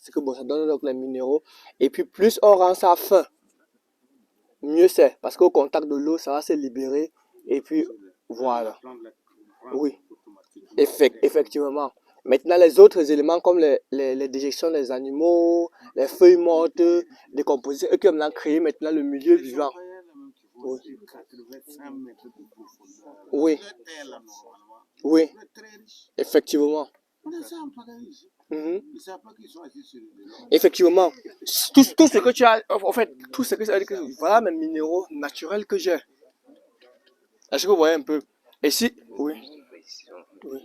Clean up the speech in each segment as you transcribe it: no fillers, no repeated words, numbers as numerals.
Parce que bon, ça donne donc les minéraux. Et puis plus on rend ça fin, mieux c'est. Parce qu'au contact de l'eau, ça va se libérer. Et puis voilà. Oui, effectivement. Maintenant, les autres éléments comme les déjections des animaux, les feuilles mortes, décomposées, eux qui ont maintenant créé maintenant le milieu vivant. Oui. Oui. Oui, effectivement. Mhm. Effectivement. Tout ce que tu as, en fait, tout ce que ça veut dire que voilà mes minéraux naturels que j'ai. Est-ce que vous voyez un peu? Et si, oui. Oui.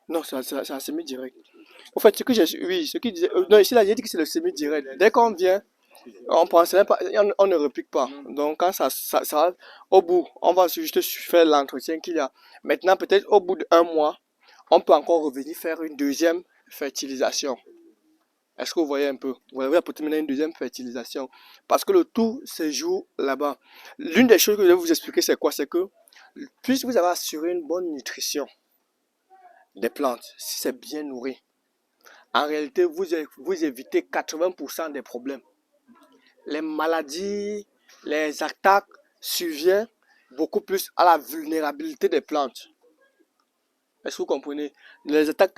Non, c'est un semi-direct. En fait, ce que j'ai, oui, ce qui disait, non, ici, là, j'ai dit que c'est le semi-direct. Dès qu'on vient, on pense même pas, on ne repique pas. Donc, quand ça va, au bout, on va juste faire l'entretien qu'il y a. Maintenant, peut-être au bout d'un mois, on peut encore revenir faire une deuxième fertilisation. Est-ce que vous voyez un peu? Vous allez apporter maintenant une deuxième fertilisation. Parce que le tout se joue là-bas. L'une des choses que je vais vous expliquer, c'est quoi? C'est que, puisque vous avez assuré une bonne nutrition des plantes, si c'est bien nourri, en réalité, vous évitez 80% des problèmes. Les maladies, les attaques surviennent beaucoup plus à la vulnérabilité des plantes. Est-ce que vous comprenez? Les attaques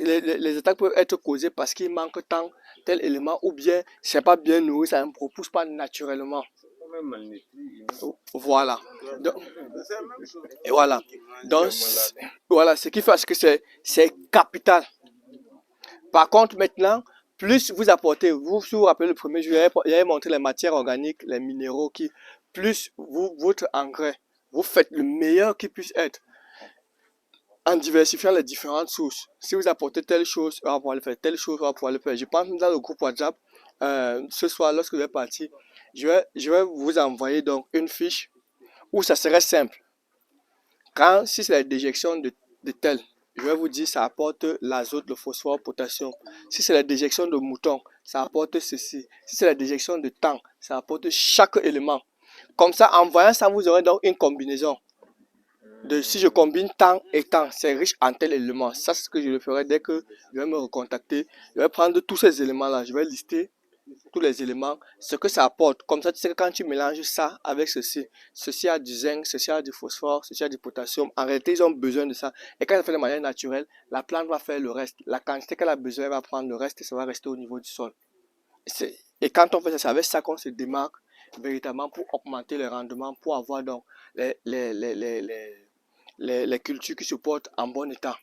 peuvent être causées parce qu'il manque tant tel élément ou bien c'est pas bien nourri, ça ne propose pas naturellement. Voilà. Donc, et voilà. Donc, voilà, ce qui fait que c'est capital. Par contre, maintenant, plus vous apportez, si vous vous rappelez le premier jour, j'avais montré les matières organiques, les minéraux plus votre engrais, vous faites le meilleur qui puisse être en diversifiant les différentes sources. Si vous apportez telle chose, on va pouvoir le faire, telle chose, on va pouvoir le faire. Je pense que dans le groupe WhatsApp, ce soir, lorsque je vais partir, je vais vous envoyer donc une fiche où ça serait simple. Si c'est la déjection de tel, je vais vous dire ça apporte l'azote, le phosphore, le potassium. Si c'est la déjection de mouton, ça apporte ceci. Si c'est la déjection de thym, ça apporte chaque élément. Comme ça, en voyant ça, vous aurez donc une combinaison. Si je combine tant et tant, c'est riche en tel élément. Ça, c'est ce que je le ferai dès que je vais me recontacter. Je vais prendre tous ces éléments-là, je vais lister tous les éléments, ce que ça apporte. Comme ça, tu sais que quand tu mélanges ça avec ceci a du zinc, ceci a du phosphore, ceci a du potassium. En réalité, ils ont besoin de ça. Et quand ça fait de manière naturelle, la plante va faire le reste. La quantité qu'elle a besoin, elle va prendre le reste et ça va rester au niveau du sol. Et quand on fait ça, c'est avec ça qu'on se démarque véritablement pour augmenter les rendements, pour avoir donc les cultures qui se portent en bon état.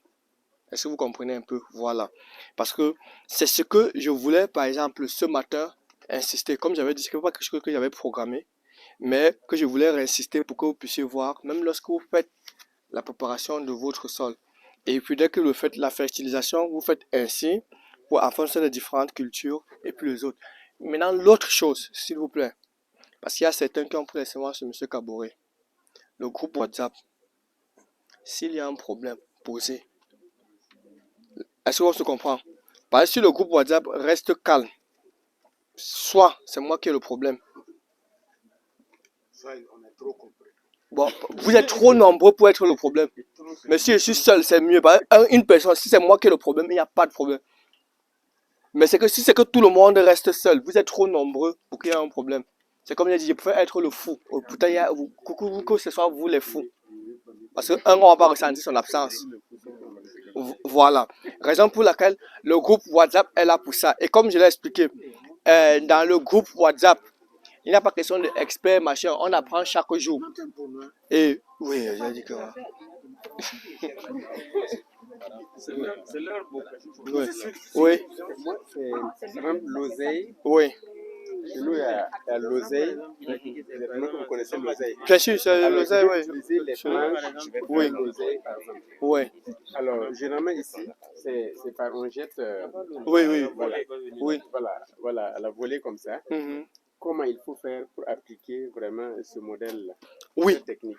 Est-ce que vous comprenez un peu? Voilà. Parce que c'est ce que je voulais, par exemple, ce matin, insister. Comme j'avais dit, ce n'est pas quelque chose que j'avais programmé, mais que je voulais réinsister pour que vous puissiez voir, même lorsque vous faites la préparation de votre sol. Et puis dès que vous faites la fertilisation, vous faites ainsi pour en fonction des différentes cultures et puis les autres. Maintenant, l'autre chose, s'il vous plaît, parce qu'il y a certains qui ont pris les semences chez M. Kaboré, le groupe WhatsApp, s'il y a un problème, posez. Est-ce qu'on se comprend? Parce que si le groupe WhatsApp reste calme, soit c'est moi qui ai le problème. Bon, vous êtes trop nombreux pour être le problème. Mais si je suis seul, c'est mieux. Une personne, si c'est moi qui ai le problème, il n'y a pas de problème. Mais c'est que si c'est que tout le monde reste seul, vous êtes trop nombreux pour qu'il y ait un problème. C'est comme je dit, je préfère être le fou. Pourtant, que ce soit vous les fous. Parce qu'un, on ne va pas ressentir son absence. Voilà. Raison pour laquelle le groupe WhatsApp est là pour ça. Et comme je l'ai expliqué, dans le groupe WhatsApp, il n'y a pas question d'expert, machin. On apprend chaque jour. Et oui, j'ai dit que... C'est leur book. Oui. Oui. Moi, c'est même l'oseille. Oui. Chez nous, il y a l'oseille. Vous connaissez l'oseille. Bien sûr, c'est l'oseille, oui. Utiliser les planches, Oui. l'oseille, par exemple. Oui. Alors, généralement ici, c'est par on jette. Oui, oui. Voilà. Oui. Voilà, à la volée comme ça. Comment il faut faire pour appliquer vraiment ce modèle, oui. cette technique?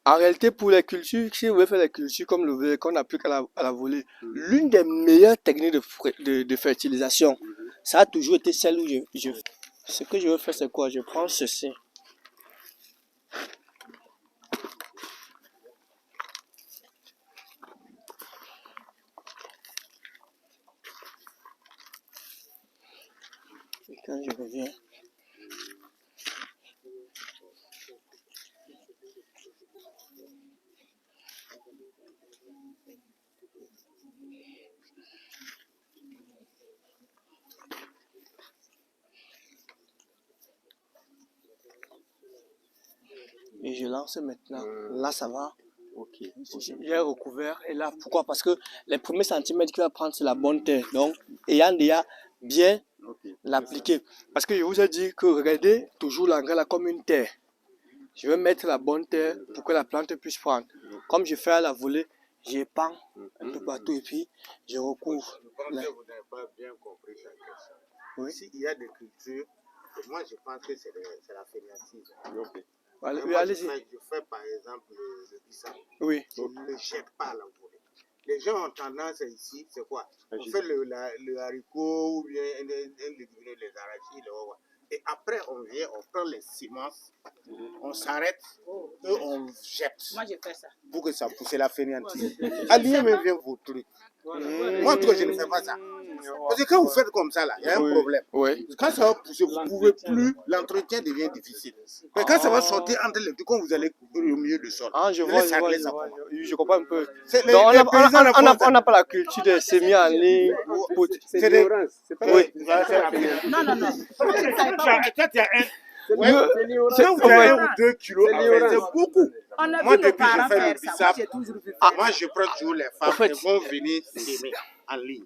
En réalité, pour les cultures, si vous voulez faire les cultures comme le blé qu'on applique à la volée, l'une des meilleures techniques de fertilisation, ça a toujours été celle où ce que je veux faire, c'est quoi? Je prends ceci. Quand je reviens. Et je lance maintenant. Là, ça va. Ok. J'ai recouvert. Et là, pourquoi? Parce que les premiers centimètres qu'il va prendre, c'est la bonne terre. Donc, ayant déjà bien l'appliquer. Parce que je vous ai dit que regardez toujours l'engrais là comme une terre. Je vais mettre la bonne terre pour que la plante puisse prendre. Comme je fais à la volée, j'épand un peu partout et puis je recouvre. Je pense que vous n'avez pas bien compris cette question. Oui. S'il y a des cultures, moi je pense que c'est la fainéantise. Oui, Moi, allez-y. je fais par exemple le bissap. Oui. Je ne le jette pas à la volée. Les gens ont tendance ici, c'est quoi? On fait le haricot ou bien les arachides, et après on vient, on prend les semences, on s'arrête et on jette. Moi, je fais ça. Pour que ça pousse la fainéantise. Alliez même bien vos trucs. Moi, en tout cas, je ne fais pas ça. Parce que quand vous faites comme ça, là, il y a un problème. Oui. Quand ça va pousser, vous ne pouvez plus, l'entretien devient difficile. Mais quand ça va sortir entre les deux, quand vous allez au milieu du sol, Ah, je vous vois, laissez aller ça. je comprends un peu. C'est les- Donc, les paysans ne font on n'a pas la culture des semis en ligne. C'est l'ignorance. C'est pas Oui. Non, non, non. Quand il y a un... Ouais, Quand vous avez 1 ou 2 kilos, en fait, c'est beaucoup. On a Moi, vu nos depuis que je parents fais le faire ça. bissap, Moi, j'ai toujours vu moi, je prends toujours les femmes En fait, qui vont venir s'aimer en ligne.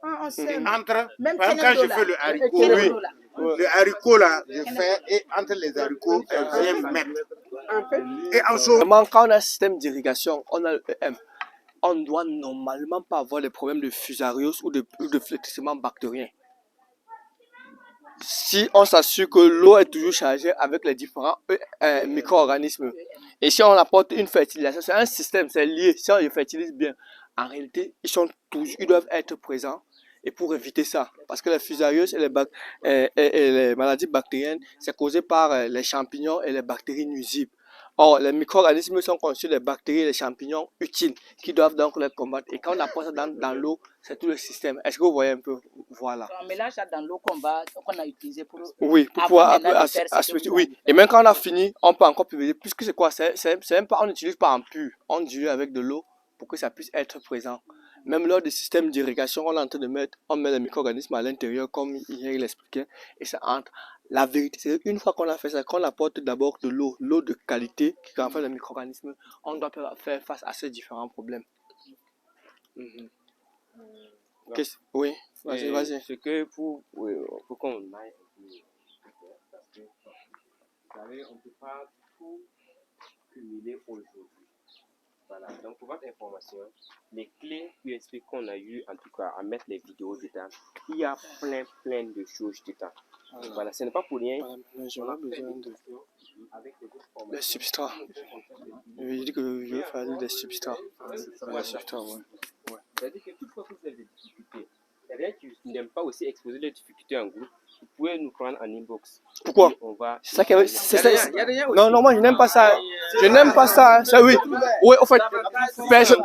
on Et s'aime. entre, Même par exemple, quand je $15. fais le haricot, $15. le haricot là, je fais, et entre les haricots, elle vient mettre. Et en ce vraiment, quand on a un système d'irrigation, on ne doit normalement pas avoir des problèmes de fusariose ou de flétrissement bactérien. Si on s'assure que l'eau est toujours chargée avec les différents micro-organismes. Et si on apporte une fertilisation, c'est un système, c'est lié. Si on les fertilise bien, en réalité, ils doivent être présents. Et pour éviter ça, parce que les fusarioses et les maladies bactériennes, c'est causé par les champignons et les bactéries nuisibles. Or, les micro-organismes sont conçus des bactéries et les champignons utiles qui doivent donc les combattre. Et quand on apporte ça dans l'eau, c'est tout le système. Est-ce que vous voyez un peu? Voilà. On mélange ça dans l'eau qu'on a utilisée pour. Oui, pour Avant pouvoir maintenant de faire ce que aspecter. vous Oui, avez. et même quand on a fini, on peut encore pulvériser. Puisque c'est quoi? C'est même pas, on n'utilise pas en pur. On dilue avec de l'eau pour que ça puisse être présent. Même lors des systèmes d'irrigation, on est en train de mettre, on met les micro-organismes à l'intérieur, comme hier il expliquait, et ça entre. La vérité, c'est qu'une fois qu'on a fait ça, qu'on apporte d'abord de l'eau de qualité, qui en fait les micro-organismes, on doit faire face à ces différents problèmes. Oui, vas-y. Ce que pour qu'on aille un peu, parce que, vous savez, on ne peut pas tout cumuler aujourd'hui. Voilà, donc pour votre information, les clés USB qu'on a eu, en tout cas, à mettre les vidéos dedans, il y a plein de choses dedans. Voilà, ce n'est pas pour rien. J'aurais besoin Avec les autres des substrats. Je dis que je vais faire des substrats. Des substrats, ouais. C'est-à-dire que toutefois que vous avez des difficultés, il y a rien qui n'aime pas aussi exposer les difficultés en groupe, vous pouvez nous prendre en inbox. Pourquoi? C'est ça qui Non, moi je n'aime pas ça. Je n'aime pas ça. Oui, au fait, personne.